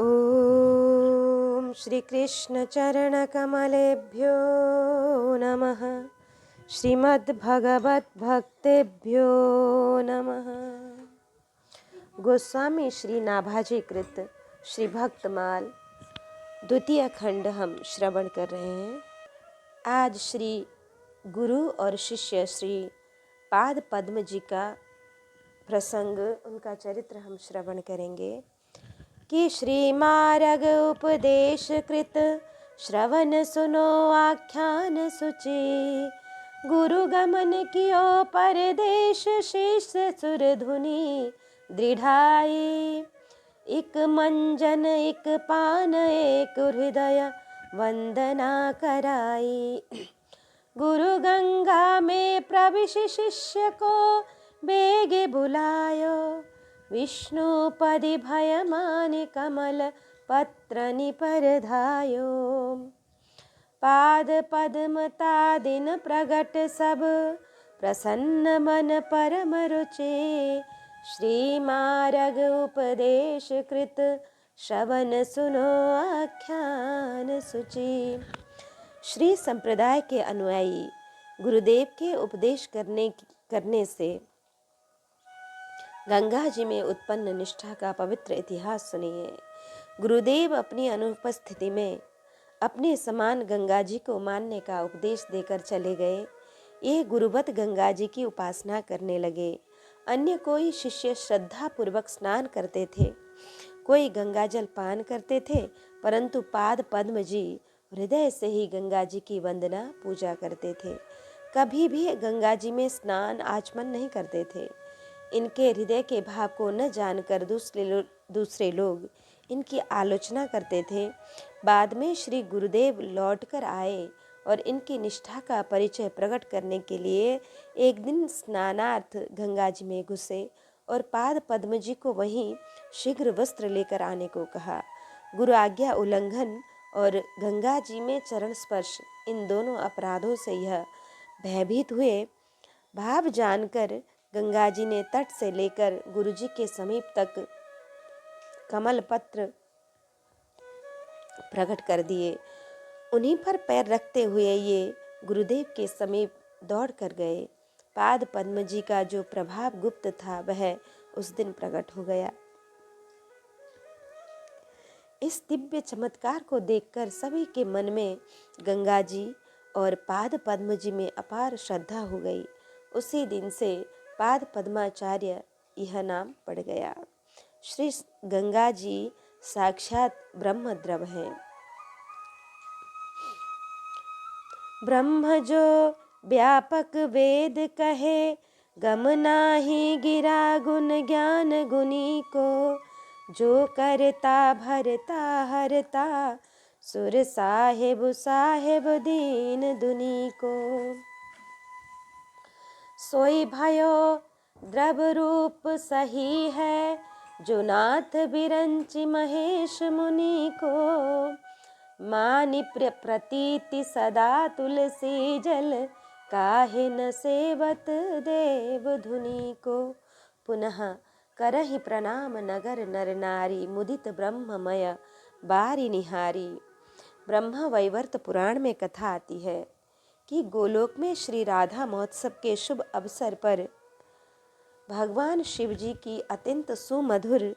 ॐ श्रीकृष्णचरणकमलेभ्यो नमः। श्रीमद्भगवद्भक्तेभ्यो नमः। गोस्वामी श्री नाभाजी कृत श्री भक्तमाल द्वितीय खंड हम श्रवण कर रहे हैं। आज श्री गुरु और शिष्य श्री पाद पद्म जी का प्रसंग, उनका चरित्र हम श्रवण करेंगे कि श्री मार्ग उपदेश कृत श्रवण सुनो आख्यान सुचि। गुरु गमन कियो परदेश शेष सुर धुनि दृढ़ाई। एक मंजन एक पान एक हृदय वंदना कराई। गुरु गंगा में प्रविश शिष्य को बेगे बुलायो। विष्णुपदि भयमानि कमल पत्र निपरधायो। पाद पद्मता दिन प्रगट सब प्रसन्न मन परम रुचि। श्री मार्ग उपदेश कृत श्रवण सुनो आख्यान सुचि। श्री संप्रदाय के अनुयायी गुरुदेव के उपदेश करने से गंगा जी में उत्पन्न निष्ठा का पवित्र इतिहास सुनिए। गुरुदेव अपनी अनुपस्थिति में अपने समान गंगा जी को मानने का उपदेश देकर चले गए। ये गुरुवत गंगा जी की उपासना करने लगे। अन्य कोई शिष्य श्रद्धा पूर्वक स्नान करते थे, कोई गंगा जल पान करते थे, परंतु पाद पद्म जी हृदय से ही गंगा जी की वंदना पूजा करते थे। कभी भी गंगा जी में स्नान आचमन नहीं करते थे। इनके हृदय के भाव को न जानकर दूसरे लोग इनकी आलोचना करते थे। बाद में श्री गुरुदेव लौटकर आए और इनकी निष्ठा का परिचय प्रकट करने के लिए एक दिन स्नानार्थ गंगा जी में घुसे और पाद पद्म जी को वहीं शीघ्र वस्त्र लेकर आने को कहा। गुरु आज्ञा उल्लंघन और गंगा जी में चरण स्पर्श, इन दोनों अपराधों से यह भयभीत हुए। भाव जानकर गंगा जी ने तट से लेकर गुरुजी के समीप तक कमल पत्र प्रकट कर दिए। उन्हीं पर पैर रखते हुए ये गुरुदेव के समीप दौड़ कर गए। पाद पद्म जी का जो प्रभाव गुप्त था वह उस दिन प्रकट हो गया। इस दिव्य चमत्कार को देखकर सभी के मन में गंगा जी और पाद पद्म जी में अपार श्रद्धा हो गई। उसी दिन से पाद पद्माचार्य यह नाम पड़ गया। श्री गंगा जी साक्षात ब्रह्म द्रव हैं। ब्रह्म जो व्यापक वेद कहे, गम नाही गिरा गुण ज्ञान गुनी को। जो करता भरता हरता, सुर साहेब साहेब दीन दुनी को। सोई भयो द्रव रूप सही है, जो नाथ बिरंचि महेश मुनि को। मानि प्रतीति सदा तुलसी जल, काहे न सेवत देव धुनी को। पुनः करहि प्रणाम नगर नर नारी, मुदित ब्रह्ममय बारी निहारी। ब्रह्म वैवर्त पुराण में कथा आती है कि गोलोक में श्री राधा महोत्सव के शुभ अवसर पर भगवान शिव जी की अत्यंत सुमधुर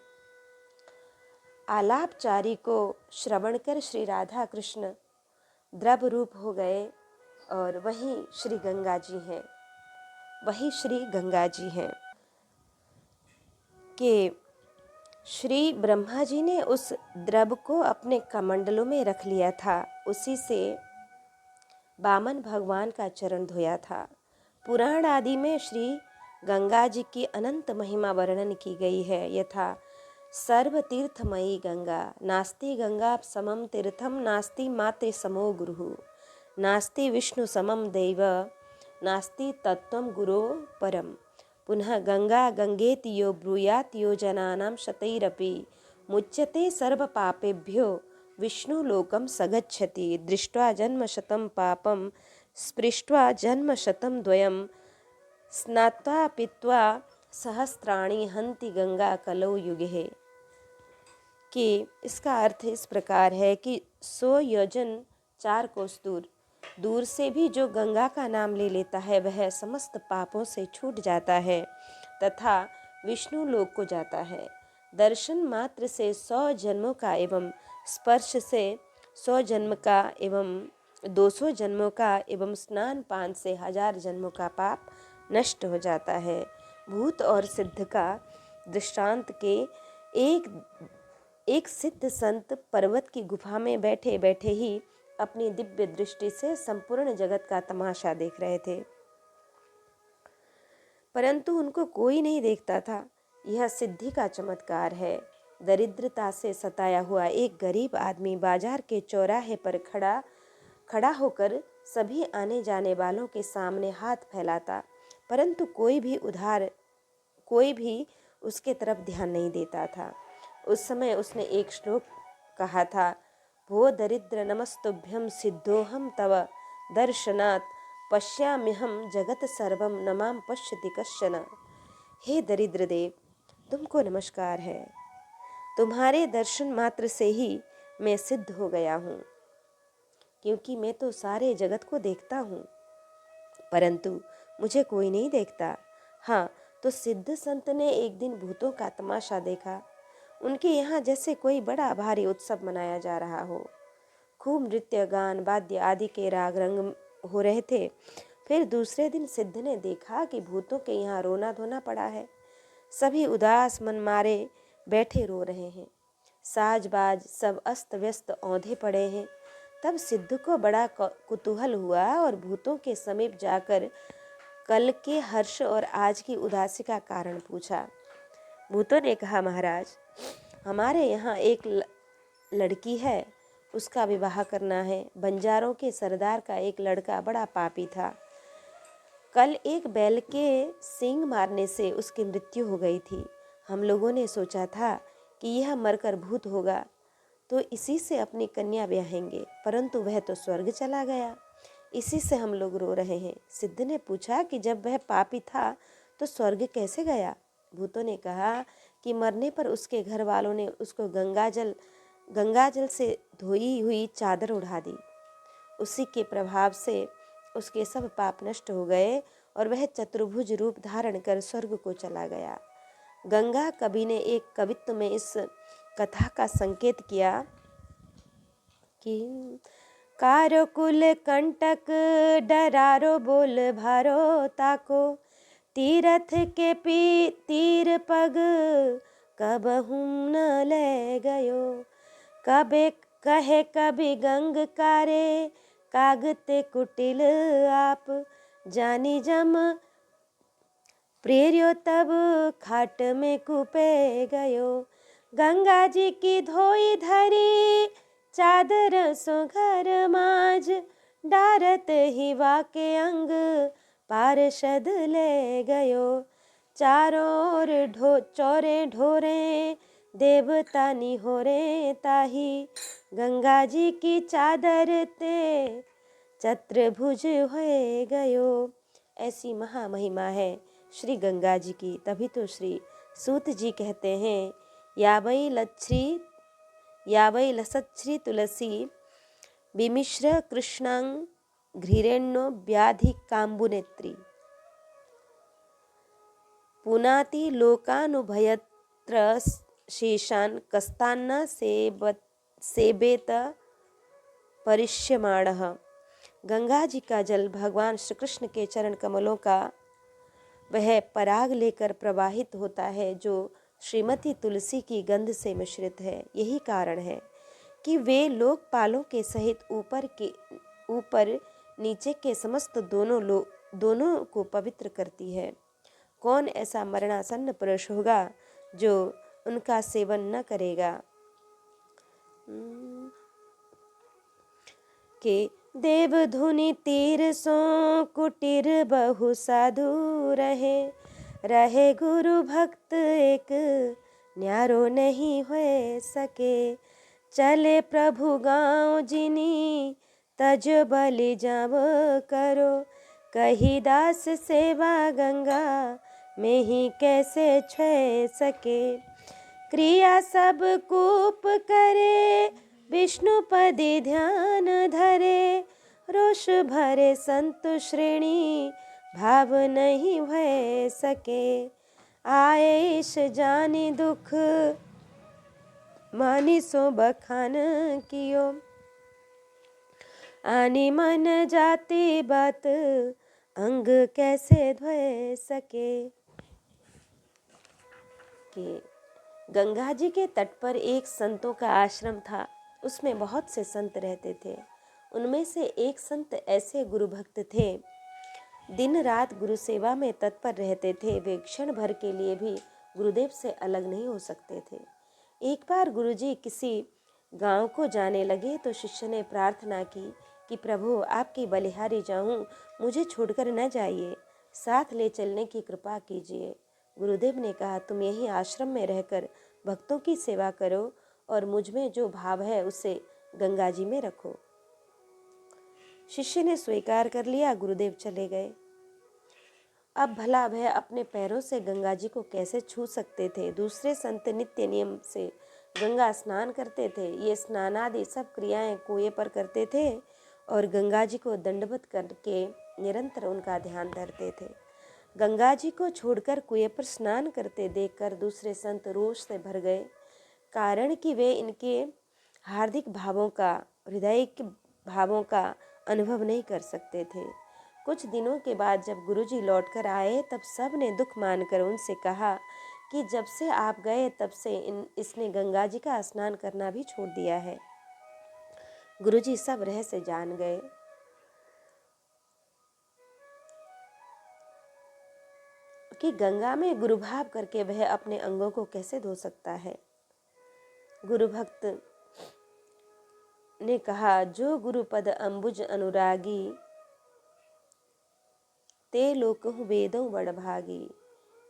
आलापचारी को श्रवण कर श्री राधा कृष्ण द्रव रूप हो गए। और वही श्री गंगा जी हैं, वही श्री गंगा जी हैं कि श्री ब्रह्मा जी ने उस द्रव को अपने कमंडलों में रख लिया था। उसी से वामन भगवान का चरण धोया था। पुराण आदि में श्री गंगा जी की अनंत महिमा वर्णन की गई है। यथा सर्व तीर्थमयी गंगा, नास्ति गंगा समम तीर्थम, नास्ति मातृ समो गुरु, नास्ति विष्णु समम दैव, नास्ति तत्त्वं गुरो परम। पुनः गंगा गंगेति यो ब्रूयात् यो जनानां शतैरपि, मुच्यते सर्व पापेभ्यो विष्णु लोकम सगच्छति। दृष्ट्वा जन्म शतम पापम, स्पृष्ट्वा जन्म शतम द्वयम, स्नात्वा पीत्वा सहस्राणि हन्ति गंगा कलौ युगे। कि इसका अर्थ इस प्रकार है कि 100 योजन 4 कोस दूर दूर से भी जो गंगा का नाम ले लेता है वह समस्त पापों से छूट जाता है तथा विष्णु लोक को जाता है। दर्शन मात्र से 100 जन्मों का एवं स्पर्श से 100 जन्म का एवं 200 जन्मों का एवं स्नान पान से 1000 जन्मों का पाप नष्ट हो जाता है। भूत और सिद्ध का दृष्टांत के एक सिद्ध संत पर्वत की गुफा में बैठे बैठे ही अपनी दिव्य दृष्टि से संपूर्ण जगत का तमाशा देख रहे थे, परंतु उनको कोई नहीं देखता था। यह सिद्धि का चमत्कार है। दरिद्रता से सताया हुआ एक गरीब आदमी बाजार के चौराहे पर खड़ा होकर सभी आने जाने वालों के सामने हाथ फैलाता, परंतु कोई भी उसके तरफ ध्यान नहीं देता था। उस समय उसने एक श्लोक कहा था, भो दरिद्र नमस्तुभ्यं सिद्धोहम तव दर्शनात् पश्याम्यहम जगत सर्वम न मां पश्यति कश्चन। हे दरिद्र देव, तुमको नमस्कार है। तुम्हारे दर्शन मात्र से ही मैं सिद्ध हो गया हूँ, क्योंकि मैं तो सारे जगत को देखता हूँ, परंतु मुझे कोई नहीं देखता। हाँ, तो सिद्ध संत ने एक दिन भूतों का तमाशा देखा। उनके यहाँ जैसे कोई बड़ा भारी उत्सव मनाया जा रहा हो। खूब नृत्य गान वाद्य आदि के राग रंग हो रहे थे। फिर दूसरे दिन सिद्ध ने देखा कि भूतों के यहाँ रोना धोना पड़ा है। सभी उदास मन मारे बैठे रो रहे हैं। साजबाज सब अस्त व्यस्त औंधे पड़े हैं। तब सिद्ध को बड़ा कुतूहल हुआ और भूतों के समीप जाकर कल के हर्ष और आज की उदासी का कारण पूछा। भूतों ने कहा, महाराज, हमारे यहाँ एक लड़की है, उसका विवाह करना है। बंजारों के सरदार का एक लड़का बड़ा पापी था। कल एक बैल के सींग मारने से उसकी मृत्यु हो गई थी। हम लोगों ने सोचा था कि यह मरकर भूत होगा तो इसी से अपनी कन्या ब्याहेंगे, परंतु वह तो स्वर्ग चला गया। इसी से हम लोग रो रहे हैं। सिद्ध ने पूछा कि जब वह पापी था तो स्वर्ग कैसे गया? भूतों ने कहा कि मरने पर उसके घर वालों ने उसको गंगाजल से धोई हुई चादर उड़ा दी। उसी के प्रभाव से उसके सब पाप नष्ट हो गए और वह चतुर्भुज रूप धारण कर स्वर्ग को चला गया। गंगा कवि ने एक कवित्व में इस कथा का संकेत किया कि कारो कुल कंटक डरारो बोल भारो ताको, तीरथ के तीर पग कबहुं न ले गयो। कबे कहे कभी गंग कारे कागते कुटिल आप, जानी जम प्रेरियो तब खाट में कूपे गयो। गंगा जी की धोई धरी चादर सो घर माज, डारत ही वाके अंग पार्षद ले गयो। चारों ओर चौरे ढोरे देवता निहोरे ताही, गंगा जी की चादर ते चतुर्भुज होए गयो। ऐसी महामहिमा है श्री गंगा जी की। तभी तो श्री सूत जी कहते हैं, यावई लसच्छ्री तुलसी विमिश्र कृष्णांग घृरेण्यो व्याधि काम्बुनेत्री, पुनाति लोकानुभयत्र शेषान कस्तान्न सेबेत परिष्यमाणः। गंगा जी का जल भगवान श्री कृष्ण के चरण कमलों का वह पराग लेकर प्रवाहित होता है जो श्रीमती तुलसी की गंध से मिश्रित है। यही कारण है कि वे लोकपालों के सहित ऊपर नीचे के समस्त दोनों को पवित्र करती है। कौन ऐसा मरणासन्न पुरुष होगा जो उनका सेवन न करेगा? के देवधुनि तीर सो कुटीर बहु साधु रहे गुरु भक्त एक न्यारो नहीं हो सके। चले प्रभु गाँव जिनी तज बलि जाव करो, कही दास सेवा गंगा में ही कैसे छे सके। क्रिया सब कूप करे, विष्णु पदे ध्यान धरे। रोष भरे संत श्रेणी, भाव नहीं भय सके। आए ईश जानी दुख, मानी सो बखान कियो। आनी मन जाती बात, अंग कैसे धोए सके। कि गंगा जी के तट पर एक संतों का आश्रम था। उसमें बहुत से संत रहते थे। उनमें से एक संत ऐसे गुरु भक्त थे, दिन रात गुरु सेवा में तत्पर रहते थे। वे क्षण भर के लिए भी गुरुदेव से अलग नहीं हो सकते थे। एक बार गुरुजी किसी गांव को जाने लगे तो शिष्य ने प्रार्थना की कि प्रभु, आपकी बलिहारी जाऊं, मुझे छोड़कर न जाइए, साथ ले चलने की कृपा कीजिए। गुरुदेव ने कहा, तुम यही आश्रम में रहकर भक्तों की सेवा करो और मुझ में जो भाव है उसे गंगा जी में रखो। शिष्य ने स्वीकार कर लिया। गुरुदेव चले गए। अब भला वह अपने पैरों से गंगा जी को कैसे छू सकते थे। दूसरे संत नित्य नियम से गंगा स्नान करते थे। ये स्नान आदि सब क्रियाएं कुएं पर करते थे और गंगा जी को दंडवत करके निरंतर उनका ध्यान धरते थे। गंगा जी को छोड़कर कुएं पर स्नान करते देखकर दूसरे संत रोष से भर गए, कारण कि वे इनके हार्दिक भावों का, हृदय के भावों का अनुभव नहीं कर सकते थे। कुछ दिनों के बाद जब गुरुजी लौटकर आए तब सब ने दुख मानकर उनसे कहा कि जब से आप गए तब से इसने गंगा जी का स्नान करना भी छोड़ दिया है। गुरुजी सब रहस्य जान गए। कि गंगा में गुरु भाव करके वह अपने अंगों को कैसे धो सकता है। गुरु भक्त ने कहा, जो गुरुपद अंबुज अनुरागी, ते लोकहु वेदों बड़भागी।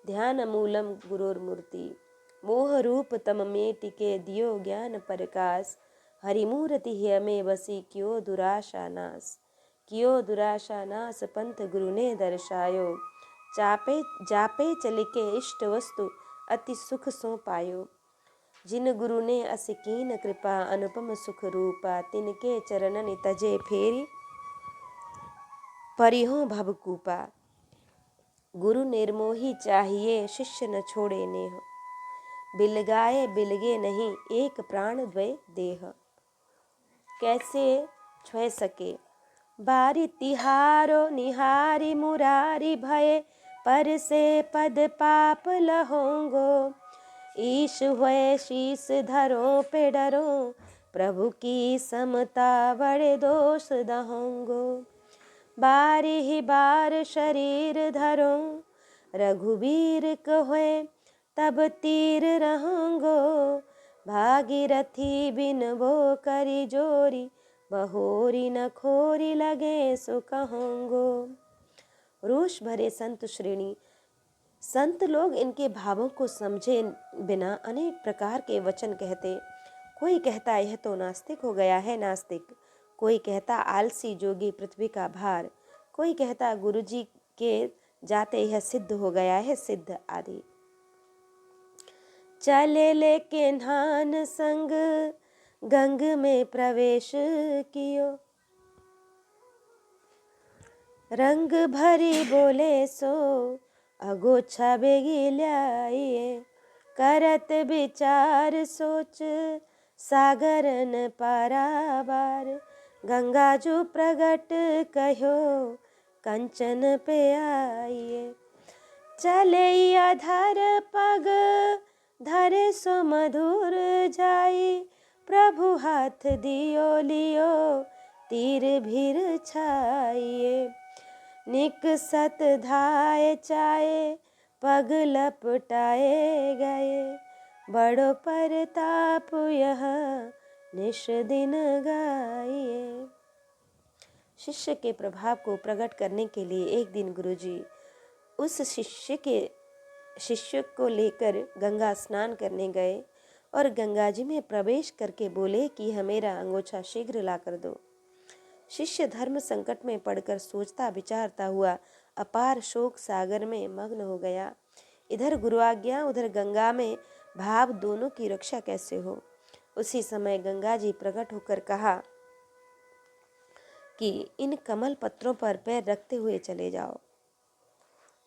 ध्यान मूलम गुरोर मूर्ति, मोह रूप तम में टिके दियो ज्ञान प्रकाश। हरिमूर्ति हमें बसी क्यों दुराशा नाश। क्यों दुराशा नाश पंथ गुरु ने दर्शायो। चापे जापे चलिके इष्ट वस्तु अति सुख सो पायो। जिन गुरु ने असिकीन कृपा अनुपम सुख रूपा। तिनके चरणन तजे फेरी परिहो भवकूपा। गुरु निर्मोही चाहिए शिष्य न छोड़े नेह। बिलगाए बिलगे नहीं एक प्राण द्वय देह। कैसे छुए सके बारी तिहारो निहारी मुरारी भय। पर से पद पाप लहोंगो। ईश हुए शीस धरो पे डरो। प्रभु की समता बड़े दोष दहोंगो। बारी ही बार शरीर धरो। रघुवीर कहोए तब तीर रहोंगो। भागीरथी बिन वो करी जोरी। बहोरी न खोरी लगे सो कहोंगो। रोष भरे संत श्रेणी, संत लोग इनके भावों को समझे बिना अनेक प्रकार के वचन कहते। कोई कहता यह तो नास्तिक हो गया है नास्तिक। कोई कहता आलसी जोगी पृथ्वी का भार। कोई कहता गुरुजी के जाते यह सिद्ध हो गया है सिद्ध आदि। चले लेके नान संग गंग में प्रवेश कियो। रंग भरी बोले सो अगोछा बेगी ल्याइए। करत विचार सोच सागरन पारावार। गंगा जू प्रगट कहो कंचन पे आइए। चले अधर पग धरे सो मधुर जाई। प्रभु हाथ दियो लियो तीर भीर छाइए। निकसत धाये चाहे पग लपटाए गए। बड़ो परताप यह निश दिन गाइए। शिष्य के प्रभाव को प्रकट करने के लिए एक दिन गुरुजी उस शिष्य को लेकर गंगा स्नान करने गए और गंगा जी में प्रवेश करके बोले कि यह मेरा अंगोछा शीघ्र ला कर दो। शिष्य धर्म संकट में पड़कर सोचता विचारता हुआ अपार शोक सागर में मग्न हो गया। इधर गुरु आज्ञा उधर गंगा में भाव दोनों की रक्षा कैसे हो। उसी समय गंगा जी प्रकट होकर कहा कि इन कमल पत्रों पर पैर रखते हुए चले जाओ।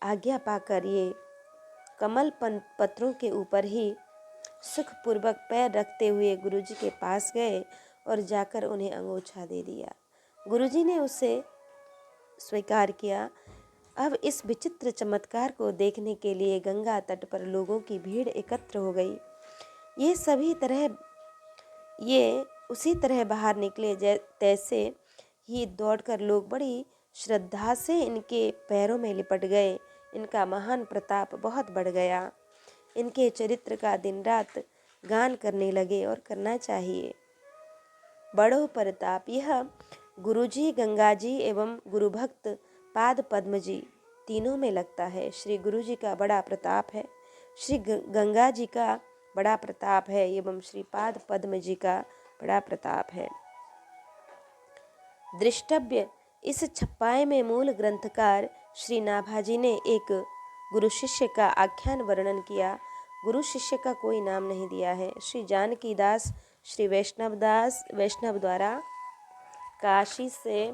आज्ञा पाकर ये कमल पत्रों के ऊपर ही सुखपूर्वक पैर रखते हुए गुरुजी के पास गए और जाकर उन्हें अंगोछा दे दिया। गुरुजी ने उसे स्वीकार किया। अब इस विचित्र चमत्कार को देखने के लिए गंगा तट पर लोगों की भीड़ एकत्र हो गई। ये उसी तरह बाहर निकले तैसे ही दौड़कर लोग बड़ी श्रद्धा से इनके पैरों में लिपट गए। इनका महान प्रताप बहुत बढ़ गया। इनके चरित्र का दिन रात गान करने लगे और करना चाहिए। बड़ो परताप यह गुरुजी, गंगाजी एवं गुरुभक्त पाद पद्म जी तीनों में लगता है। श्री गुरुजी का बड़ा प्रताप है, श्री गंगा जी का बड़ा प्रताप है एवं श्री पाद पद्म जी का बड़ा प्रताप है। दृष्टव्य, इस छप्पाए में मूल ग्रंथकार श्री नाभाजी ने एक गुरु शिष्य का आख्यान वर्णन किया। गुरु शिष्य का कोई नाम नहीं दिया है। श्री जानकी दास श्री वैष्णव द्वारा काशी से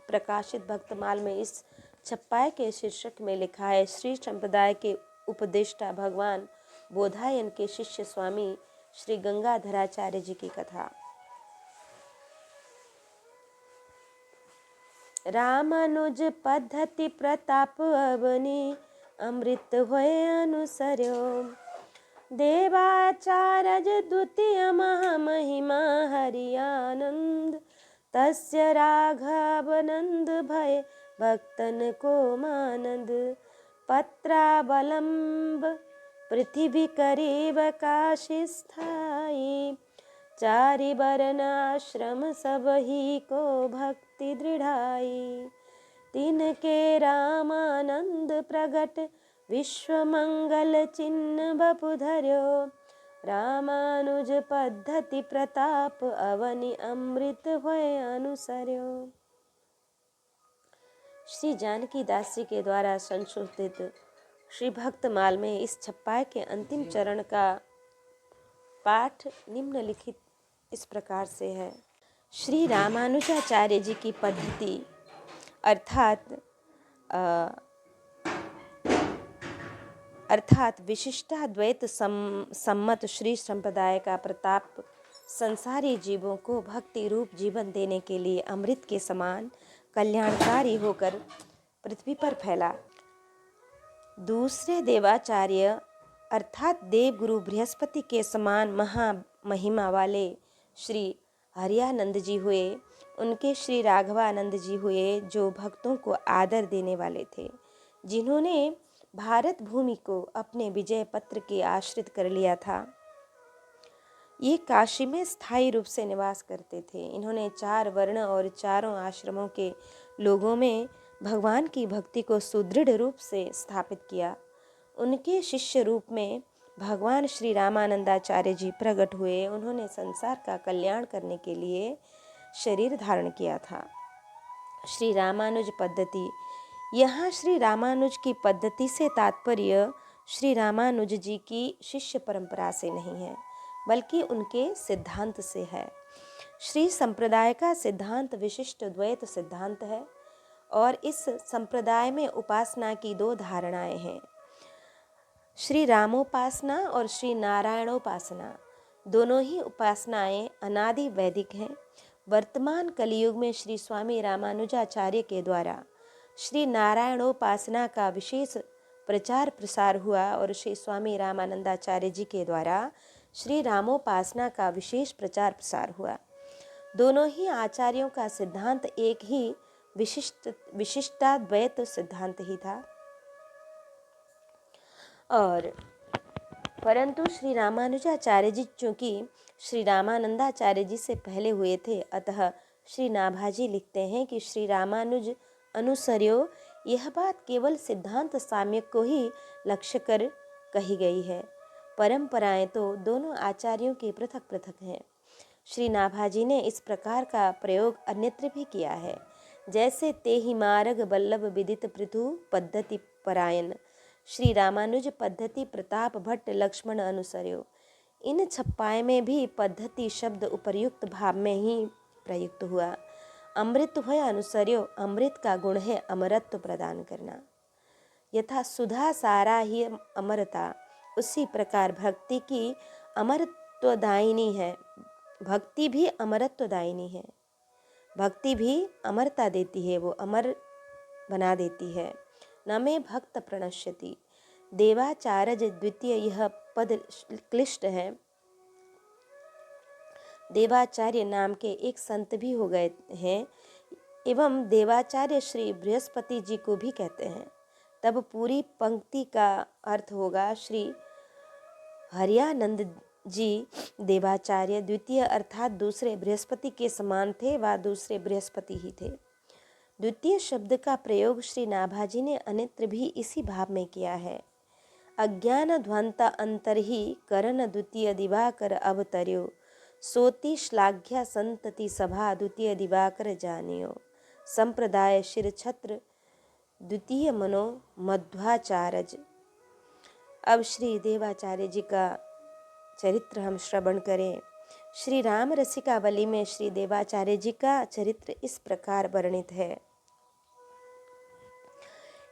प्रकाशित भक्तमाल में इस छप्पाए के शीर्षक में लिखा है, श्री संप्रदाय के उपदेष्टा भगवान बोधायन के शिष्य स्वामी श्री गंगाधराचार्य जी की कथा। रामानुज पद्धति प्रताप अवनी अमृत होय अनुसर्यो। देवाचार्य द्वितीय महामहिमा हरियानंद। तस्य राघवानंद भय भक्तन को मानंद। पत्रावलंब पृथ्वी करीब काशी स्थाई। चारि वर्णाश्रम सब ही को भक्ति दृढ़ाई। तिनके रामानंद प्रगट विश्व मंगल चिन्ह बपु धर्यो। रामानुज पद्धति प्रताप अवनि अमृत होय अनुसर्यो। श्री जानकी दास जी के द्वारा संशोधित श्री भक्तमाल में इस छप्पाए के अंतिम चरण का पाठ निम्नलिखित इस प्रकार से है। श्री रामानुजाचार्य जी की पद्धति अर्थात विशिष्टाद्वैत सम्मत श्री संप्रदाय का प्रताप संसारी जीवों को भक्ति रूप जीवन देने के लिए अमृत के समान कल्याणकारी होकर पृथ्वी पर फैला। दूसरे देवाचार्य अर्थात देवगुरु बृहस्पति के समान महामहिमा वाले श्री हरियानंद जी हुए। उनके श्री राघवानंद जी हुए, जो भक्तों को आदर देने वाले थे, जिन्होंने भारत भूमि को अपने विजय पत्र के आश्रित कर लिया था। ये काशी में स्थायी रूप से निवास करते थे। इन्होंने 4 वर्ण और चारों आश्रमों के लोगों में भगवान की भक्ति को सुदृढ़ रूप से स्थापित किया। उनके शिष्य रूप में भगवान श्री रामानंदाचार्य जी प्रकट हुए। उन्होंने संसार का कल्याण करने के लिए शरीर धारण किया था। श्री रामानुज पद्धति, यहाँ श्री रामानुज की पद्धति से तात्पर्य श्री रामानुज जी की शिष्य परंपरा से नहीं है, बल्कि उनके सिद्धांत से है। श्री संप्रदाय का सिद्धांत विशिष्ट द्वैत सिद्धांत है और इस संप्रदाय में उपासना की 2 धारणाएं हैं, श्री रामोपासना और श्री नारायणोपासना। दोनों ही उपासनाएं अनादि वैदिक हैं। वर्तमान कलियुग में श्री स्वामी रामानुजाचार्य के द्वारा श्री नारायणोपासना का विशेष प्रचार प्रसार हुआ और श्री स्वामी रामानंदाचार्य जी के द्वारा श्री रामोपासना का विशेष प्रचार प्रसार हुआ। दोनों ही आचार्यों का सिद्धांत एक ही विशिष्टाद्वैत सिद्धांत ही था। और परंतु श्री रामानुजाचार्य जी चूँकि श्री रामानंदाचार्य जी से पहले हुए थे, अतः श्री नाभाजी लिखते हैं कि श्री रामानुज अनुसर्यो। यह बात केवल सिद्धांत साम्यक को ही लक्ष्य कर कही गई है। परंपराएं तो दोनों आचार्यों की पृथक पृथक हैं। श्री नाभाजी ने इस प्रकार का प्रयोग अन्यत्र भी किया है, जैसे ते ही मार्ग बल्लभ विदित पृथु पद्धति परायण। श्री रामानुज पद्धति प्रताप भट्ट लक्ष्मण अनुसर्यो। इन छप्पाए में भी पद्धति शब्द उपर्युक्त भाव में ही प्रयुक्त हुआ। अमृत है अनुसर्यो, अमृत का गुण है अमरत्व प्रदान करना। यथा सुधा सारा ही अमरता, उसी प्रकार भक्ति की अमरत्वदायिनी है। भक्ति भी अमरत्वदायिनी है। भक्ति भी अमरता देती है, वो अमर बना देती है। न मे भक्त प्रणश्यति। देवाचार्य द्वितीय यह पद क्लिष्ट है। देवाचार्य नाम के एक संत भी हो गए हैं एवं देवाचार्य श्री बृहस्पति जी को भी कहते हैं। तब पूरी पंक्ति का अर्थ होगा श्री हरियानंद जी देवाचार्य द्वितीय अर्थात दूसरे बृहस्पति के समान थे व दूसरे बृहस्पति ही थे। द्वितीय शब्द का प्रयोग श्री नाभाजी ने अन्यत्र भी इसी भाव में किया है। अज्ञान ध्वंता अंतर ही करण द्वितीय दिवाकर अवतर्यो, सोति श्लाघ्या संतति सभा द्वितीय दिवाकर जानियो, संप्रदाय शिर छत्र द्वितीय मनो मध्वाचार्य। अब श्री देवाचार्य जी का चरित्र हम श्रवण करें। श्री राम रसिकावली में श्री देवाचार्य जी का चरित्र इस प्रकार वर्णित है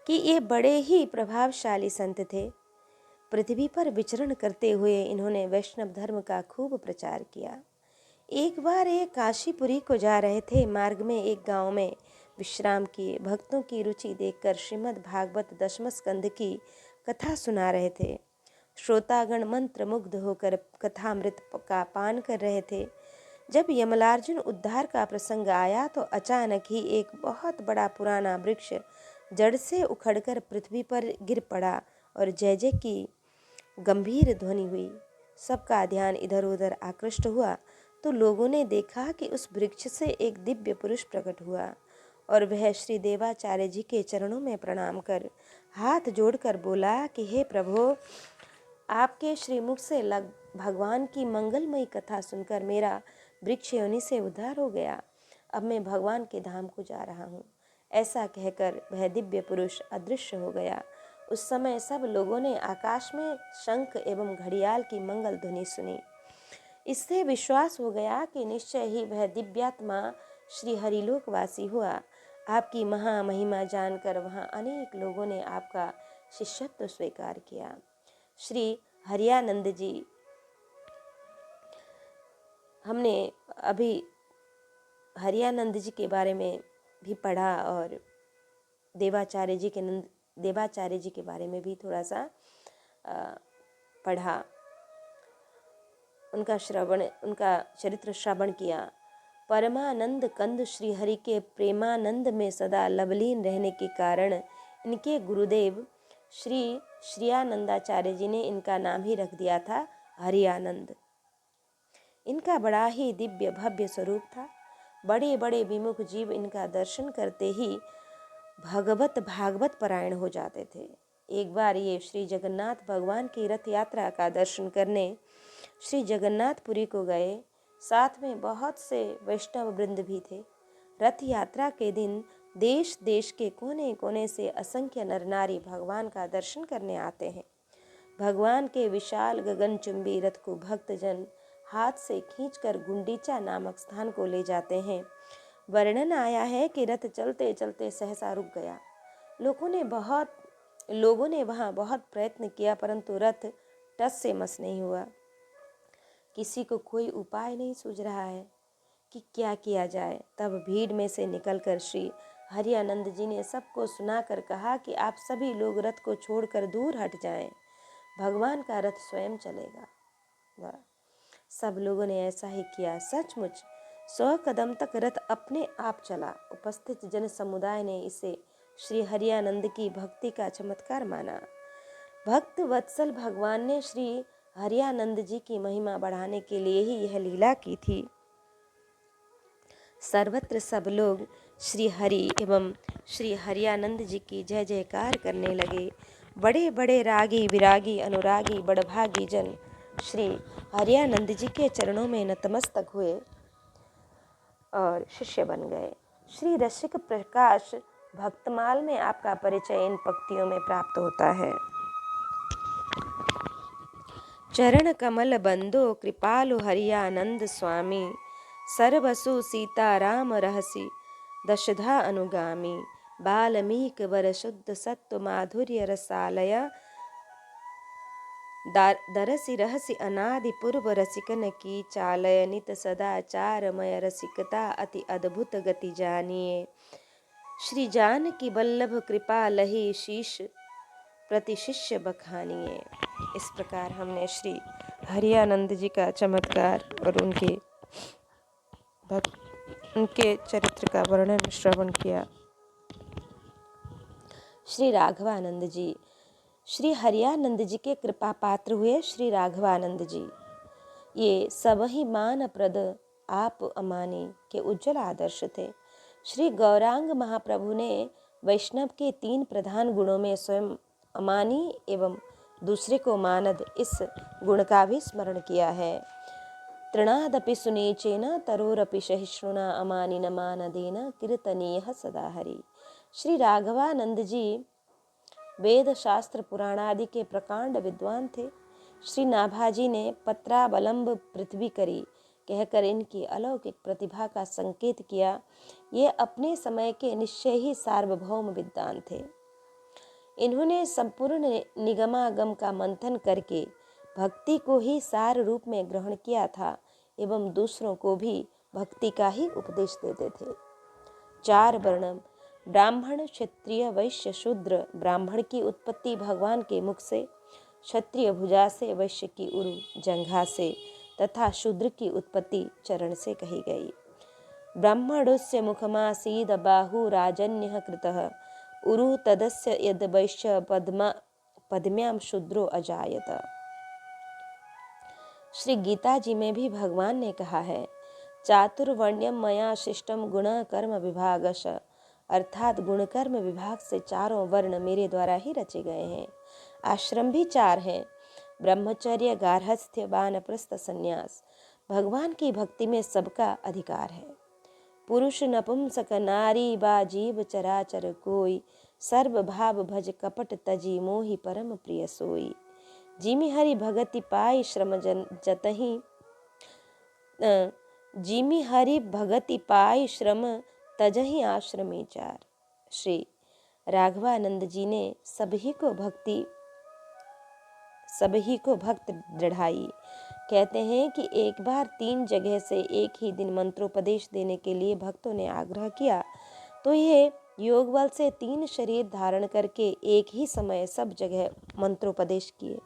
कि ये बड़े ही प्रभावशाली संत थे। पृथ्वी पर विचरण करते हुए इन्होंने वैष्णव धर्म का खूब प्रचार किया। एक बार ये काशीपुरी को जा रहे थे। मार्ग में एक गांव में विश्राम किए। भक्तों की रुचि देखकर श्रीमद् भागवत दशम स्कंद की कथा सुना रहे थे। श्रोतागण मंत्र मुग्ध होकर कथामृत का पान कर रहे थे। जब यमलार्जुन उद्धार का प्रसंग आया तो अचानक ही एक बहुत बड़ा पुराना वृक्ष जड़ से उखड़कर पृथ्वी पर गिर पड़ा और जय जय की गंभीर ध्वनि हुई। सबका ध्यान इधर उधर आकृष्ट हुआ तो लोगों ने देखा कि उस वृक्ष से एक दिव्य पुरुष प्रकट हुआ और वह श्री देवाचार्य जी के चरणों में प्रणाम कर हाथ जोड़कर बोला कि हे प्रभु, आपके श्रीमुख से भगवान की मंगलमयी कथा सुनकर मेरा वृक्ष योनि से उद्धार हो गया। अब मैं भगवान के धाम को जा रहा हूँ। ऐसा कहकर वह दिव्य पुरुष अदृश्य हो गया। उस समय सब लोगों ने आकाश में शंख एवं घड़ियाल की मंगल ध्वनि सुनी। इससे विश्वास हो गया कि निश्चय ही वह दिव्यात्मा श्री हरिलोकवासी हुआ। आपकी महामहिमा जानकर वहाँ अनेक लोगों ने आपका शिष्यत्व स्वीकार किया। श्री हरियानंद जी, हमने अभी हरियानंद जी के बारे में भी पढ़ा और देवाचार्य जी के बारे में भी थोड़ा सा पढ़ा। उनका चरित्र श्रवण किया। परमानंद कंद श्री हरि के प्रेमानंद में सदा लवलीन रहने के कारण इनके गुरुदेव श्री श्रियानंदाचार्य जी ने इनका नाम ही रख दिया था हरियानंद। इनका बड़ा ही दिव्य भव्य स्वरूप था। बड़े बड़े विमुख जीव इनका दर्शन करते ही भागवत परायण हो जाते थे। एक बार ये श्री जगन्नाथ भगवान की रथ यात्रा का दर्शन करने श्री जगन्नाथपुरी को गए। साथ में बहुत से वैष्णव वृंद भी थे। रथ यात्रा के दिन देश देश के कोने कोने से असंख्य नर नारी भगवान का दर्शन करने आते हैं। भगवान के विशाल गगनचुंबी रथ को भक्तजन हाथ से खींचकर गुंडीचा नामक स्थान को ले जाते हैं। वर्णन आया है कि रथ चलते चलते सहसा रुक गया। लोगों ने वहाँ बहुत प्रयत्न किया परंतु रथ टस से मस नहीं हुआ। किसी को कोई उपाय नहीं सूझ रहा है कि क्या किया जाए। तब भीड़ में से निकलकर श्री हरियानंद जी ने सबको सुनाकर कहा कि आप सभी लोग रथ को छोड़कर दूर हट जाएं, भगवान का रथ स्वयं चलेगा। सब लोगों ने ऐसा ही किया। सचमुच 100 कदम तक रथ अपने आप चला। उपस्थित जन समुदाय ने इसे श्री हरियानंद की भक्ति का चमत्कार माना। भक्त वत्सल भगवान ने श्री हरियानंद जी की महिमा बढ़ाने के लिए ही यह लीला की थी। सर्वत्र सब लोग श्री हरि एवं श्री हरियानंद जी की जय जयकार करने लगे। बड़े बड़े रागी विरागी अनुरागी बड़भागी जन श्री हरियानंद जी के चरणों में नतमस्तक हुए और शिष्य बन गए। श्री रसिक प्रकाश भक्तमाल में आपका परिचय इन पंक्तियों में प्राप्त होता है। चरण कमल बंदो कृपालु हरियानंद स्वामी, सर्वसु सीताराम रहसि दशधा अनुगामी, बाल्मीक वर शुद्ध सत्व माधुर्य रसालय, दरसि रहसि अनादि पूर्व रसिकन की चालय, नित सदाचारमय रसिकता अति अद्भुत गति जानिए, श्री जानकी वल्लभ कृपा लही शीश प्रति शिष्य बखानिए। इस प्रकार हमने श्री हरियानंद जी का चमत्कार और उनके चरित्र का वर्णन श्रवण किया। श्री राघवानंद जी, श्री हरियानंद जी के कृपा पात्र हुए श्री राघवानंद जी। ये सब ही मान प्रद आप अमानी के उज्जवल आदर्श थे। श्री गौरांग महाप्रभु ने वैष्णव के 3 प्रधान गुणों में स्वयं अमानी एवं दूसरे को मानद, इस गुण का भी स्मरण किया है। तृणादपि सुनीचेन तरोरपि सहिष्णुना अमानी न मानदेन कीर्तनीय सदा हरि। श्री राघवानंद जी वेद शास्त्र पुराण आदि के प्रकांड विद्वान थे। श्री नाभाजी ने पत्रावलंब पृथ्वी करी कहकर इनकी अलौकिक प्रतिभा का संकेत किया। ये अपने समय के निश्चय ही सार्वभौम विद्वान थे। इन्होंने संपूर्ण निगमागम का मंथन करके भक्ति को ही सार रूप में ग्रहण किया था एवं दूसरों को भी भक्ति का ही उपदेश देते थे। 4 वर्ण ब्राह्मण, क्षत्रिय, वैश्य, शूद्र। ब्राह्मण की उत्पत्ति भगवान के मुख से, क्षत्रिय भुजा से, वैश्य की उरु जंघा से तथा शूद्र की उत्पत्ति चरण से कही गई। ब्राह्मणस्य मुखमासीद बाहु राजन्यः कृतः, उरु तदस्य यद वैश्य पद्म्यां शूद्रो अजायत। श्री गीता जी में भी भगवान ने कहा है, चातुर्वर्ण्यम मया शिष्टम गुण कर्म विभागश, अर्थात गुण कर्म विभाग से 4 वर्ण मेरे द्वारा ही रचे गए हैं। आश्रम भी 4 हैं, ब्रह्मचर्य, गार्हस्थ्य, वानप्रस्थ, संन्यास। भगवान की भक्ति में सबका अधिकार है। पुरुष नपुंसक नारी बा जीव चराचर कोई, सर्व भाव भज कपट तजी मोहि परम प्रिय सोई। जिमि हरि भगति पाई श्रम जतहि, जिमि हरि भगति पाई श्रम तजहि आश्रमे 4। श्री राघवानंद जी ने सभी को भक्त दृढ़ाई। कहते हैं कि एक बार 3 जगह से एक ही दिन मंत्रोपदेश देने के लिए भक्तों ने आग्रह किया, तो ये योग बल से 3 शरीर धारण करके एक ही समय सब जगह मंत्रोपदेश किए।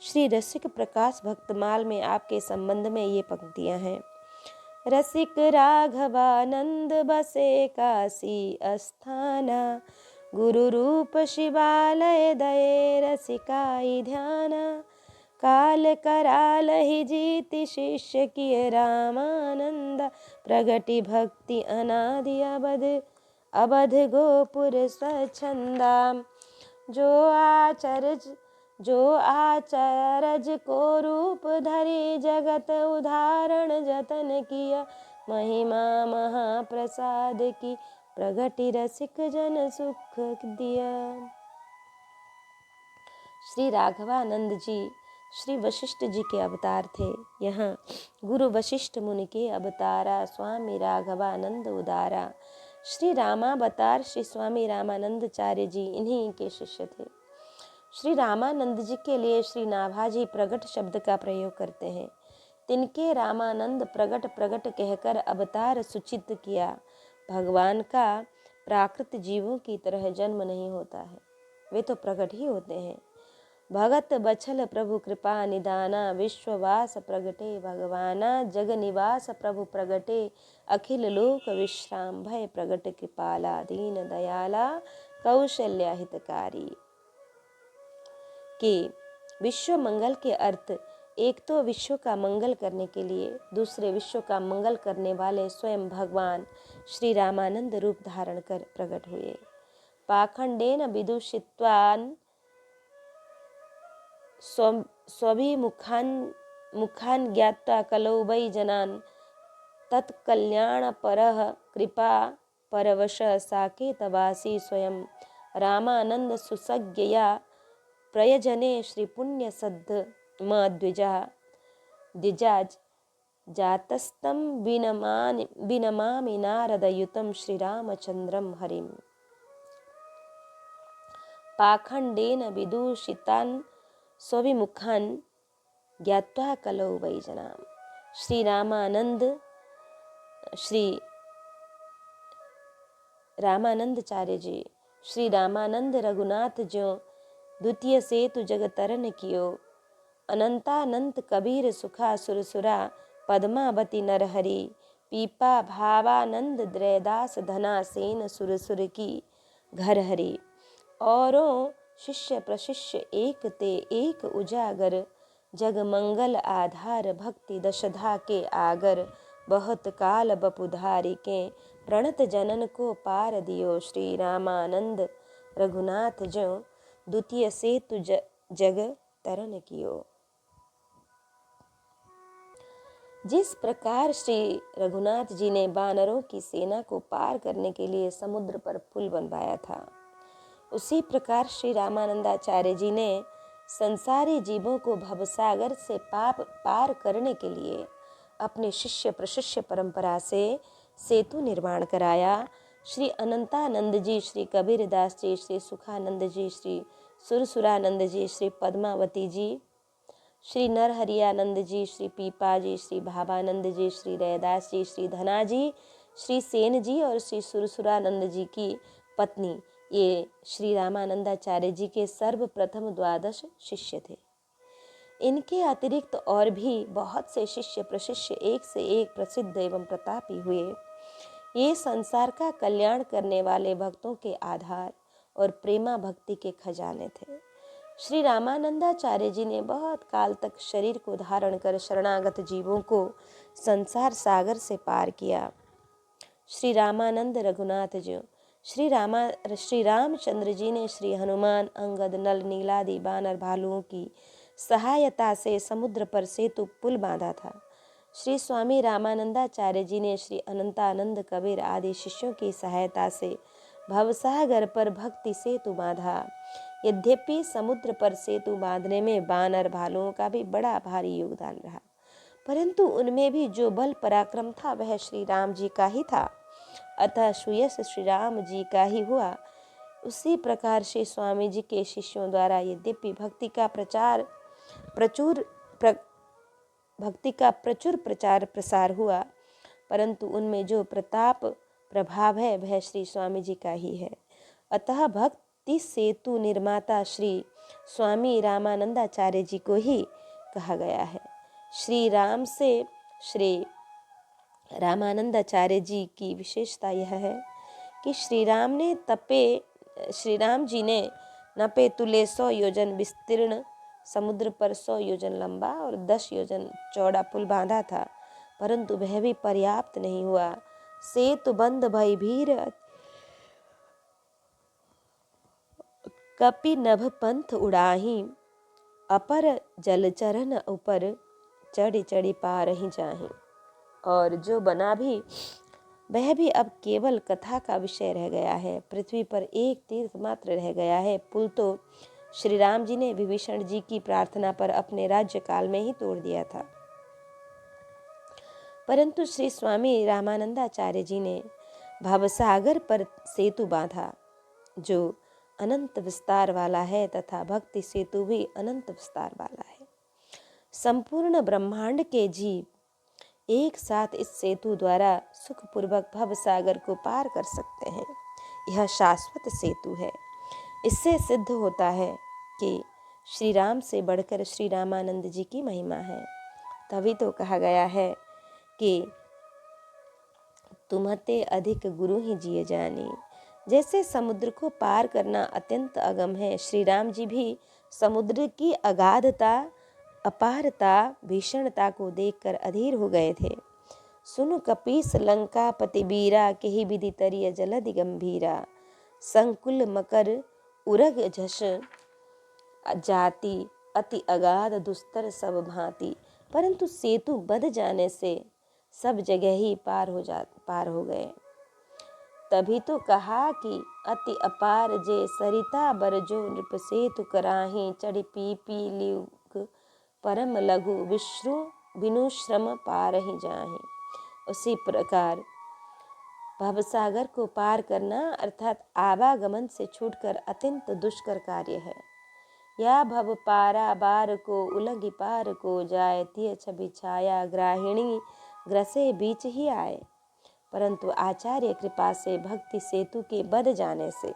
श्री रसिक प्रकाश भक्तमाल में आपके संबंध में ये पंक्तियां हैं। रसिक राघवानंद बसे काशी अस्थाना, गुरु रूप शिवालय दये रसिकाई ध्याना, काल कराल ही जीति शिष्य किए रामानंद, प्रगति भक्ति अनादि अबध गोपुर स्वच्छंदा, जो आचरज को रूप धरी जगत उदाहरण जतन किया, महिमा महाप्रसाद की प्रगति रसिक जन सुख दिया। श्री राघवानंद जी श्री वशिष्ठ जी के अवतार थे। यहाँ गुरु वशिष्ठ मुनि के अवतारा स्वामी राघवानंद उदारा। श्री रामावतार श्री स्वामी रामानंदाचार्य जी इन्हीं के शिष्य थे। श्री रामानंद जी के लिए श्री नाभाजी प्रगट शब्द का प्रयोग करते हैं। तिनके रामानंद प्रगट प्रगट कहकर अवतार सूचित किया। भगवान का प्राकृत जीवों की तरह जन्म नहीं होता है, वे तो प्रगट ही होते हैं। भगत बछल प्रभु कृपा निदाना, विश्ववास प्रगटे भगवाना, जग निवास प्रभु प्रगटे, अखिल लोक विश्राम भय प्रगट कृपाला, दीन दयाला कौशल्या हितकारी। कि विश्व मंगल के अर्थ एक तो विश्व का मंगल करने के लिए, दूसरे विश्व का मंगल करने वाले स्वयं भगवान श्री रामानंद रूप धारण कर प्रकट हुए। पाखंडेन विदुषित्वान् मुखान ज्ञात्वा कलौ वै जनान्, तत्कल्याण परः कृपा परवश साकेतवासी स्वयं, रामानंद सुसज्ञया प्रयजने श्री पुण्य सद्ध म द्विजाज जातस्तं विनमामि नारदयुतं श्रीरामचन्द्रं हरिम् पाखंडेन विदूषितान् स्वविमुखान् ज्ञात्वा कलौ वै जनाम। श्री रामानंदचार्य जी श्री रामानंद रघुनाथ जो द्वितीय सेतु जग तरन कियो अनंतानंत कबीर सुखा सुरसुरा पद्मावती नरहरि पीपा भावानंद द्रैदास धना सेन सुरसुर की घर हरि औरों शिष्य प्रशिष्य एक ते एक उजागर जग मंगल आधार भक्ति दशधा के आगर बहुत काल बपुधारी के प्रणत जनन को पार दियो श्री रामानंद रघुनाथ जो द्वितीय सेतु जग तरन कियो। जिस प्रकार श्री रघुनाथ जी ने बानरों की सेना को पार करने के लिए समुद्र पर पुल बनवाया था, उसी प्रकार श्री रामानंदाचार्य जी ने संसारी जीवों को भवसागर से पाप पार करने के लिए अपने शिष्य प्रशिष्य परंपरा से सेतु निर्माण कराया। श्री अनंतानंद जी, श्री कबीरदास जी, श्री सुखानंद जी, श्री सुरसुरानंद जी, श्री पद्मावती जी, श्री नरहरियानंद जी, श्री पीपा जी, श्री भावानंद जी, श्री रैदास जी, श्री धना जी, श्री सेन जी और श्री सुरसुरानंद जी की पत्नी, ये श्री रामानंदाचार्य जी के सर्वप्रथम 12 शिष्य थे। इनके अतिरिक्त और भी बहुत से शिष्य प्रशिष्य एक से एक प्रसिद्ध एवं प्रतापी हुए। ये संसार का कल्याण करने वाले भक्तों के आधार और प्रेमा भक्ति के खजाने थे। श्री रामानंदाचार्य जी ने बहुत काल तक शरीर को धारण कर शरणागत जीवों को संसार सागर से पार किया। श्री रामानंद रघुनाथ जी श्री रामचंद्र जी ने श्री हनुमान, अंगद, नल, नीलादि बानर भालुओं की सहायता से समुद्र पर सेतु पुल बांधा था। श्री स्वामी रामानंदाचार्य जी ने श्री अनंतानंद कबीर आदि शिष्यों की सहायता से भवसागर पर भक्ति सेतु बांधा। यद्यपि समुद्र पर सेतु बांधने में बानर भालुओं का भी बड़ा भारी योगदान रहा, परंतु उनमें भी जो बल पराक्रम था वह श्री राम जी का ही था, अतः सुयश श्री राम जी का ही हुआ। उसी प्रकार श्री स्वामी जी के शिष्यों द्वारा यद्यपि भक्ति का प्रचुर प्रचार प्रसार हुआ, परंतु उनमें जो प्रताप प्रभाव है वह श्री स्वामी जी का ही है। अतः भक्ति सेतु निर्माता श्री स्वामी रामानंदाचार्य जी को ही कहा गया है। श्री राम से श्री रामानंदाचार्य जी की विशेषता यह है कि श्री राम जी ने नपे तुले 100 योजन विस्तीर्ण समुद्र पर 100 योजन लंबा और 10 योजन चौड़ा पुल बांधा था, परंतु वह भी पर्याप्त नहीं हुआ। सेतु बंद भई भीर कपि नभ पंथ उड़ाही अपर जलचरण ऊपर चढ़ी चढ़ी पार ही जाही। और जो बना भी वह भी अब केवल कथा का विषय रह गया है। पृथ्वी पर एक तीर्थ मात्र रह गया है। पुल तो श्री राम जी ने विभीषण जी की प्रार्थना पर अपने राज्य काल में ही तोड़ दिया था, परंतु श्री स्वामी रामानंदाचार्य जी ने भवसागर पर सेतु बांधा जो अनंत विस्तार वाला है, तथा भक्ति सेतु भी अनंत विस्तार वाला है। संपूर्ण ब्रह्मांड के जीव एक साथ इस सेतु द्वारा सुखपूर्वक भवसागर को पार कर सकते हैं। यह शाश्वत सेतु है। इससे सिद्ध होता है कि श्री राम से बढ़कर श्री रामानंद जी की महिमा है। तभी तो कहा गया है कि तुम्हते अधिक गुरु ही जिए जानी। जैसे समुद्र को पार करना अत्यंत अगम है, श्री राम जी भी समुद्र की अगाधता, अपारता, भीषणता को देखकर अधीर हो गए थे। सुनु कपीस लंका पति बीरा केहि विधि तरिय जलधि गंभीरा संकुल मकर उरग झस जाति अति अगाध दुस्तर सब भांति। परंतु सेतु बंध जाने से सब जगह ही पार हो गए। तभी तो कहा कि अति अपार जे सरिता बर जो नृप सेतु कराही चढ़ी पी लियुग परम लघु विश्रु बिनु श्रम पार ही जाहे। उसी प्रकार भवसागर को पार करना अर्थात आवागमन से छूटकर अत्यंत दुष्कर कार्य है। या भव पारा बार को उलंघि पार को जाए, तिय छवि छाया ग्राहिणी ग्रसे बीच ही आए। परंतु आचार्य कृपा से भक्ति सेतु के बध जाने से,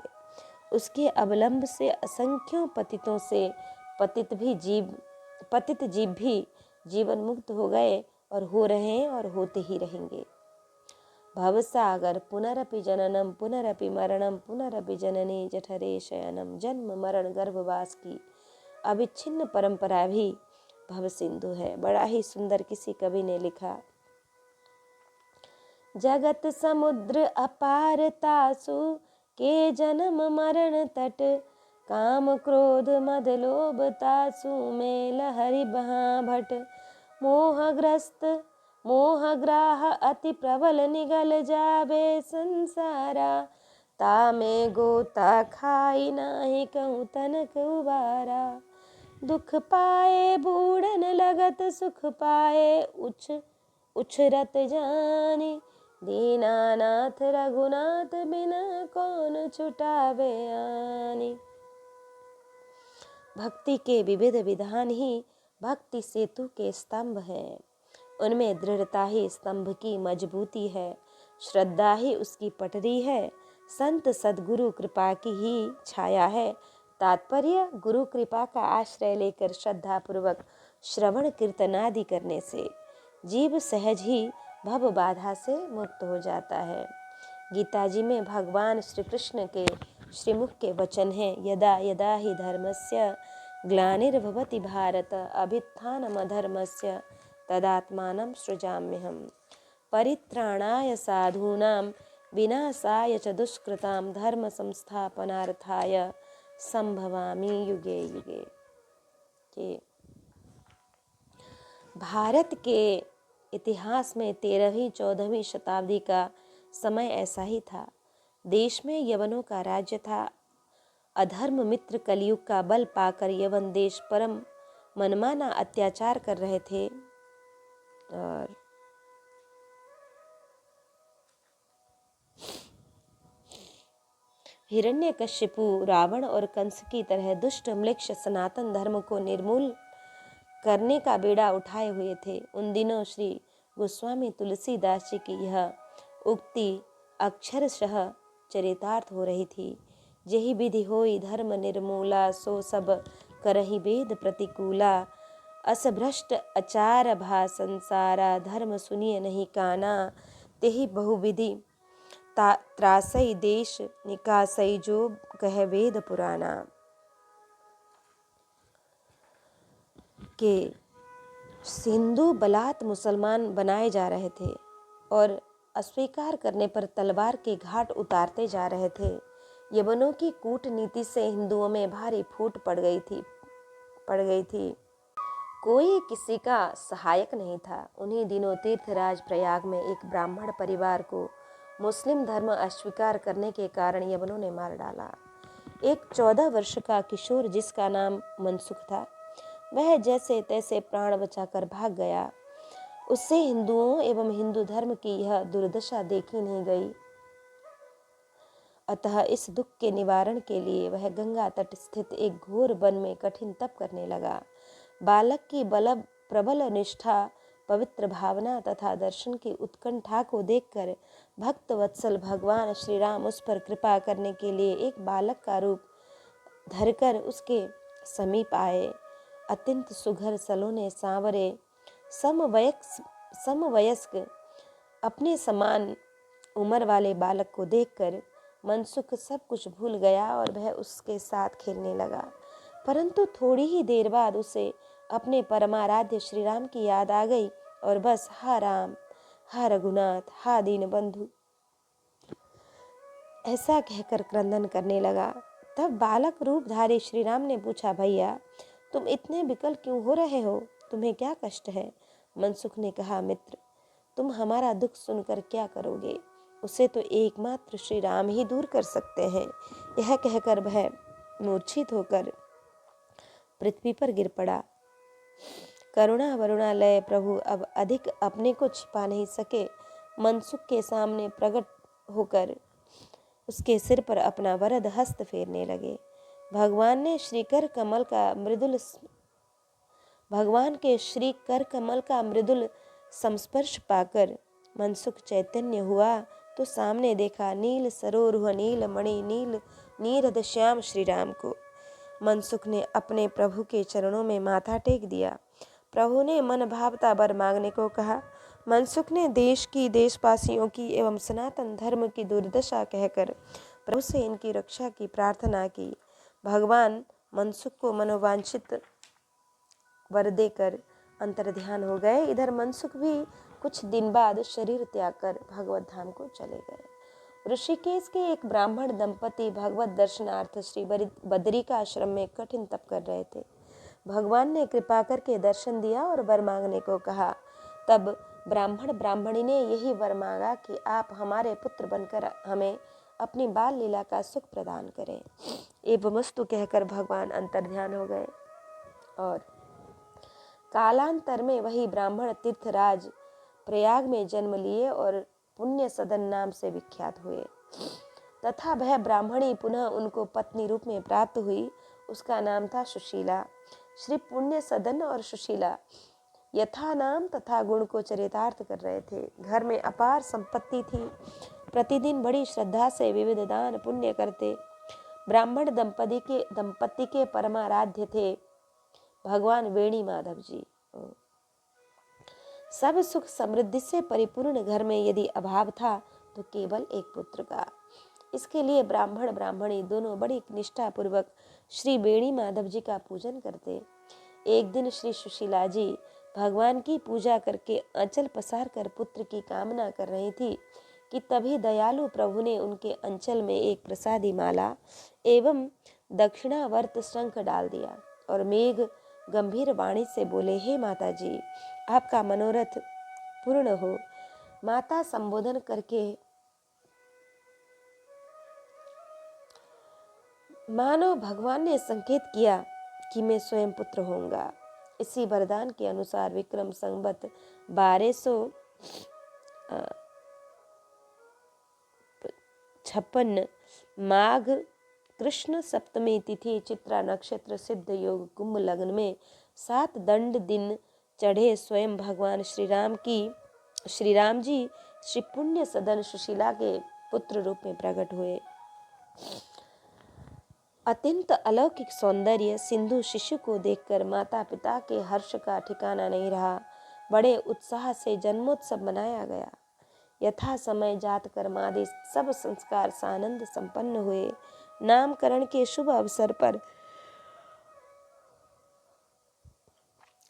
उसके अवलंब से असंख्यों पतितों से पतित जीव भी जीवन मुक्त हो गए और हो रहे हैं और होते ही रहेंगे। भवसागर पुनरपि जननम पुनरपि मरणम पुनरपि जननी जठरे शयनम, जन्म मरण गर्भवास की अविच्छिन्न परंपरा भी भव सिंधु है। बड़ा ही सुंदर किसी कवि ने लिखा, जगत समुद्र अपार तासु के जन्म मरण तट, काम क्रोध मद लोभ तासु में लहरी बहा भट, मोहग्रस्त मोहग्राह अति प्रबल निगल जाबे संसारा, तामे गोता खाई नाही कहूँ तनक उबारा, दुख पाए बूढ़न लगत सुख पाए उछरत जानी, दीनानाथ रघुनाथ बिना कौन छुटावे आनी। भक्ति के विविध विधान ही भक्ति सेतु के स्तंभ हैं। उनमें दृढ़ता ही स्तंभ की मजबूती है, श्रद्धा ही उसकी पटरी है, संत सद्गुरु कृपा की ही छाया है। तात्पर्य, गुरु कृपा का आश्रय लेकर श्रद्धा पूर्वक श्रवण कीर्तनादि करने से जीव सहज ही भव बाधा से मुक्त हो जाता है। गीता जी में भगवान श्री कृष्ण के श्रीमुख के वचन हैं, यदा यदा ही धर्मस्य ग्लानिर्भवति भारत, अभ्युत्थानमधर्मस्य तदात्मानं सृजाम्यहम्, परित्राणाय साधूनां विनाशाय च दुष्कृतां, धर्म संस्थापनार्थाय संभवामि युगे युगे। भारत के इतिहास में 13वीं-14वीं शताब्दी का समय ऐसा ही था। देश में यवनों का राज्य था। अधर्म मित्र कलयुग का बल पाकर यवन देश परम मनमाना अत्याचार कर रहे थे और हिरण्यकश्यपु, रावण और कंस की तरह दुष्ट म्लेच्छ सनातन धर्म को निर्मूल करने का बेड़ा उठाए हुए थे। उन दिनों श्री गोस्वामी तुलसीदास जी की यह उक्ति अक्षरशः चरितार्थ हो रही थी, जेहि विधि होई धर्म निर्मूला, सो सब करहि वेद प्रतिकूला, असभ्रष्ट अचार भा संसारा, धर्म सुनिए नहीं काना, तेहि बहुविधि त्रासई देश निकासई, जो कह वेद पुराना। के हिंदू बलात् मुसलमान बनाए जा रहे थे और अस्वीकार करने पर तलवार के घाट उतारते जा रहे थे। यवनों की कूटनीति से हिंदुओं में भारी फूट पड़ गई थी। कोई किसी का सहायक नहीं था। उन्हीं दिनों तीर्थराज प्रयाग में एक ब्राह्मण परिवार को मुस्लिम धर्म अस्वीकार करने के कारण यवनों ने मार डाला। एक 14 वर्ष का किशोर जिसका नाम मनसुख था, वह जैसे तैसे प्राण बचाकर भाग गया। उससे हिंदुओं एवं हिंदू धर्म की यह दुर्दशा देखी नहीं गई। अतः इस दुख के निवारण के लिए वह गंगा तट स्थित एक घोर वन में कठिन तप करने लगा। बालक की प्रबल निष्ठा, पवित्र भावना तथा दर्शन की उत्कंठा को देखकर भक्त वत्सल भगवान श्री राम उस पर कृपा करने के लिए एक बालक का रूप धरकर उसके समीप आए। अत्यंत सुघर सलोने सांवरे समवयस्क अपने समान उम्र वाले बालक को देखकर मनसुख सब कुछ भूल गया और वह उसके साथ खेलने लगा। परंतु थोड़ी ही देर बाद उसे अपने परमाराध्य श्री राम की याद आ गई और बस हा राम, हा रघुनाथ, हा दीन बंधु ऐसा कहकर क्रंदन करने लगा। तब बालक रूपधारी श्री राम ने पूछा, भैया तुम इतने विकल क्यों हो रहे हो? तुम्हें क्या कष्ट है? मनसुख ने कहा, मित्र तुम हमारा दुख सुनकर क्या करोगे? उसे तो एकमात्र श्री राम ही दूर कर सकते हैं। यह कहकर वह मूर्छित होकर पृथ्वी पर गिर पड़ा। करुणा वरुणालय प्रभु अब अधिक अपने को छिपा नहीं सके, मनसुख के सामने प्रकट होकर उसके सिर पर अपना वरद हस्त फेरने लगे। भगवान के श्री कर कमल का मृदुल संस्पर्श पाकर मनसुख चैतन्य हुआ तो सामने देखा नील सरोरुह नील मणि नील नीरद श्याम श्री राम को। मनसुख ने अपने प्रभु के चरणों में माथा टेक दिया। प्रभु ने मन भावता वर मांगने को कहा। मनसुख ने देश की, देशवासियों की एवं सनातन धर्म की दुर्दशा कहकर प्रभु से इनकी रक्षा की प्रार्थना की। भगवान मनसुख को मनोवांछित वर देकर अंतर्ध्यान हो गए। इधर मनसुख भी कुछ दिन बाद शरीर त्याग कर भगवत धाम को चले गए। ऋषिकेश के एक ब्राह्मण दंपति भगवत दर्शनार्थ श्री बद्रिका आश्रम में कठिन तप कर रहे थे। भगवान ने कृपा करके दर्शन दिया और वर मांगने को कहा। तब ब्राह्मणी ने यही वर मांगा कि आप हमारे पुत्र बनकर हमें अपनी बाल लीला का सुख प्रदान करें। एवमस्तु कहकर भगवान अंतर्ध्यान हो गए और कालांतर में वही ब्राह्मण तीर्थराज प्रयाग में जन्म लिए और पुण्य सदन नाम से विख्यात हुए। तथा वह ब्राह्मणी पुनः उनको पत्नी रूप में प्राप्त हुई। उसका नाम था सुशीला। श्री पुण्य सदन और सुशीला यथा नाम तथा गुण को चरितार्थ कर रहे थे। घर में अपार संपत्ति थी। प्रतिदिन बड़ी श्रद्धा से विविध दान पुण्य करते। ब्राह्मण दंपति के परमाराध्य थे भगवान वेणी माधव जी। सब सुख समृद्धि से परिपूर्ण घर में यदि अभाव था तो केवल एक पुत्र का। इसके लिए ब्राह्मण ब्राह्मणी दोनों बड़ी निष्ठा पूर्वक श्री वेणी माधव जी का पूजन करते। एक दिन श्री सुशीला जी भगवान की पूजा करके आंचल पसार कर पुत्र की कामना कर रही थी कि तभी दयालु प्रभु ने उनके अंचल में एक प्रसादी माला एवं दक्षिणावर्त शंख डाल दिया और मेघ गंभीर वाणी से बोले, हे माता जी, आपका मनोरथ पूर्ण हो। माता संबोधन करके मानो भगवान ने संकेत किया कि मैं स्वयं पुत्र होऊंगा। इसी वरदान के अनुसार विक्रम संवत 1256 माघ कृष्ण सप्तमी तिथि चित्रा नक्षत्र सिद्ध योग कुंभ लग्न में 7 दंड दिन चढ़े स्वयं भगवान श्री राम जी श्री पुण्य सदन सुशीला के पुत्र रूप में प्रकट हुए। अत्यंत अलौकिक सौंदर्य सिंधु शिशु को देखकर माता पिता के हर्ष का ठिकाना नहीं रहा। बड़े उत्साह से जन्मोत्सव मनाया गया। यथा समय जात कर्म आदि सब संस्कार सानंद संपन्न हुए। नामकरण के शुभ अवसर पर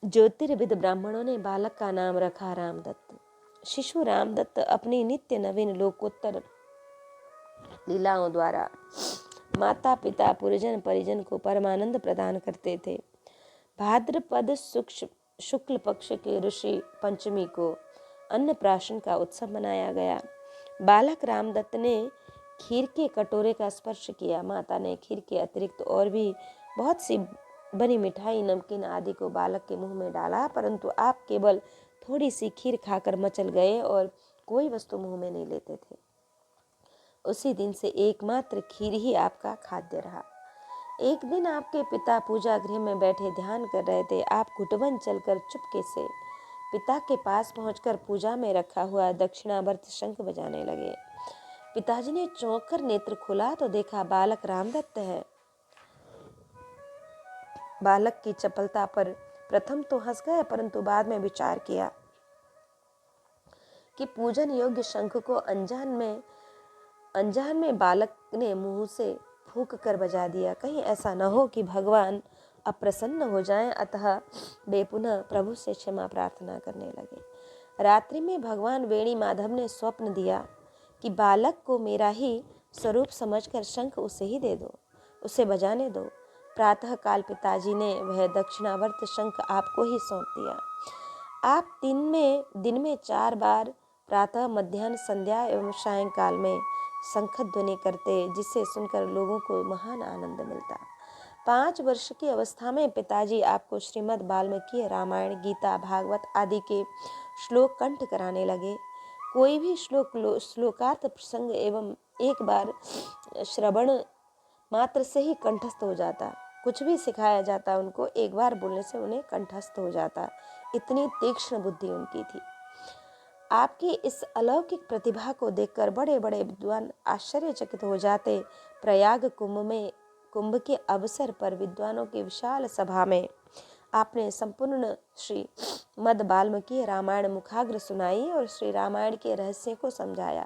ज्योतिर्विद ब्राह्मणों ने बालक का नाम रखा रामदत्त। शिशु रामदत्त अपनी नित्य नवीन लोकोत्तर लीलाओं द्वारा माता पिता पुरजन परिजन को परमानंद प्रदान करते थे। भाद्रपद शुक्ल पक्ष के ऋषि पंचमी को अन्नप्राशन का उत्सव मनाया गया। बालक रामदत्त ने खीर के कटोरे का स्पर्श किया। माता ने खीर के अतिरिक्त और भी बहुत सी बनी मिठाई नमकीन आदि को बालक के मुंह में डाला, परंतु आप केवल थोड़ी सी खीर खाकर मचल गए और कोई वस्तु मुंह में नहीं लेते थे। उसी दिन से एकमात्र खीर ही आपका खाद्य रहा। एक दिन आपके पिता पूजा गृह में बैठे ध्यान कर रहे थे। आप घुटवन चलकर चुपके से पिता के पास पहुंचकर पूजा में रखा हुआ दक्षिणावर्त शंख बजाने लगे। पिताजी ने चौंक कर नेत्र खोला तो देखा बालक रामदत्त है। बालक की चपलता पर प्रथम तो हंस गए, परंतु बाद में विचार किया कि पूजन योग्य शंख को अनजान में बालक ने मुंह से फूंक कर बजा दिया। कहीं ऐसा न हो कि भगवान अप्रसन्न हो जाएं। अतः वे पुनः प्रभु से क्षमा प्रार्थना करने लगे। रात्रि में भगवान वेणी माधव ने स्वप्न दिया कि बालक को मेरा ही स्वरूप समझकर शंख उसे ही दे दो, उसे बजाने दो। प्रातः काल पिताजी ने वह दक्षिणावर्त शंख आपको ही सौंप दिया। आप दिन में 4 बार प्रातः, मध्याह्न, संध्या एवं सायंकाल में शंख ध्वनि करते, जिसे सुनकर लोगों को महान आनंद मिलता। 5 वर्ष की अवस्था में पिताजी आपको श्रीमद् वाल्मीकि रामायण, गीता, भागवत आदि के श्लोक कंठ कराने लगे। कोई भी श्लोकार्थ प्रसंग एवं एक बार श्रवण मात्र से ही कंठस्थ हो जाता। कुछ भी सिखाया जाता उनको एक बार बोलने से उन्हें कंठस्थ हो जाता। इतनी तीक्ष्ण बुद्धि उनकी थी। आपकी इस अलौकिक प्रतिभा को देखकर बड़े बड़े विद्वान आश्चर्यचकित हो जाते। प्रयाग कुंभ के अवसर पर विद्वानों की विशाल सभा में आपने संपूर्ण श्री मद वाल्मीकि रामायण मुखाग्र सुनाई और श्री रामायण के रहस्य को समझाया।